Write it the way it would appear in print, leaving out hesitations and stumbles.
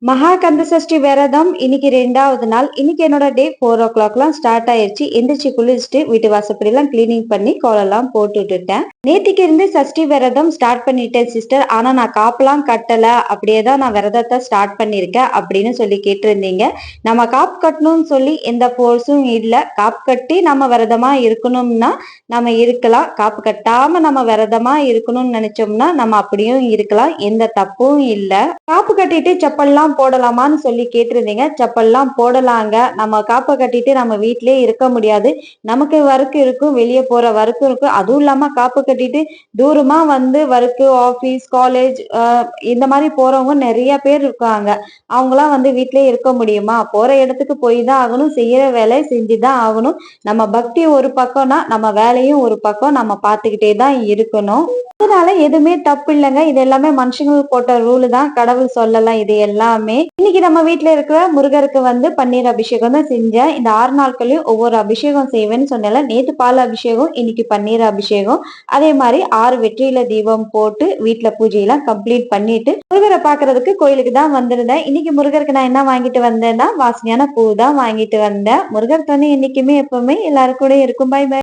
மகா கந்த சஷ்டி விரதம் இன்னைக்கு 2வது நாள். இன்னைக்கு என்னோட டே 4 o'clockலாம் ஸ்டார்ட் ஆயிருச்சு. எந்திரிச்சு குளிச்சுட்டு வீட்டு வாசப்படிலாம் கிளீனிங் பண்ணி கோலம்லாம் போட்டு விட்டுட்டேன். நேத்திக்கு இருந்து சஷ்டி விரதம் ஸ்டார்ட் பண்ணிட்டேன் சிஸ்டர். ஆனா நான் காப்புலாம் கட்டல, அப்படியே தான் நான் விரதத்தை ஸ்டார்ட் பண்ணியிருக்கேன் அப்படின்னு சொல்லி கேட்டிருந்தீங்க. நம்ம காப்பு கட்டணும்னு சொல்லி எந்த ஃபோர்ஸும் இல்லை. காப்பு கட்டி நம்ம விரதமா இருக்கணும்னா நம்ம இருக்கலாம். காப்பு கட்டாம நம்ம விரதமா இருக்கணும்னு நினைச்சோம்னா நம்ம அப்படியும் இருக்கலாம். எந்த தப்பும் இல்லை. காப்பு கட்டிட்டு செப்பல்லாம் போடலாமான்னு சொல்லி கேட்டிருந்தீங்க. செப்பல்லாம் போடலாங்க. நம்ம காப்பை கட்டிட்டு நம்ம வீட்டிலேயே இருக்க முடியாது. நமக்கு ஒர்க் இருக்கும், வெளியே போற ஒர்க்கும் இருக்கும். அதுவும் இல்லாம காப்பு கட்டிட்டு தூரமா வந்து ஒர்க்கு, ஆபீஸ், காலேஜ் இந்த மாதிரி போறவங்க நிறைய பேர் இருக்காங்க. அவங்களாம் வந்து வீட்டிலேயே இருக்க முடியுமா? போற இடத்துக்கு போய் தான் ஆகணும். செய்யற வேலையை செஞ்சுதான் ஆகணும். நம்ம பக்தி ஒரு பக்கம்னா நம்ம வேலையும் ஒரு பக்கம் நம்ம பார்த்துக்கிட்டே தான் இருக்கணும். அதனால எதுவுமே தப்பு இல்லைங்க. இது எல்லாமே மனுஷங்களுக்கு போட்ட ரூல் தான். கடவுள் சொல்லலாம் இது எல்லாமே. இன்னைக்கு நம்ம வீட்டுல இருக்கிற முருகருக்கு வந்து பன்னீர் அபிஷேகம் தான் செஞ்சேன். இந்த 6 நாட்களையும் ஒவ்வொரு அபிஷேகம் செய்வேன்னு சொன்னேன்ல. நேத்து பால் அபிஷேகம், இன்னைக்கு பன்னீர் அபிஷேகம். அதே மாதிரி 6 வெற்றியில தீபம் போட்டு வீட்டுல பூஜையெல்லாம் கம்ப்ளீட் பண்ணிட்டு முருகரை பாக்குறதுக்கு கோயிலுக்கு தான் வந்திருந்தேன். இன்னைக்கு முருகருக்கு நான் என்ன வாங்கிட்டு வந்தேன்னா வாசனையான பூ தான் வாங்கிட்டு வந்தேன். முருகர் தண்ணி என்னைக்குமே எப்பவுமே எல்லாரும் கூட இருக்கும். Bye by.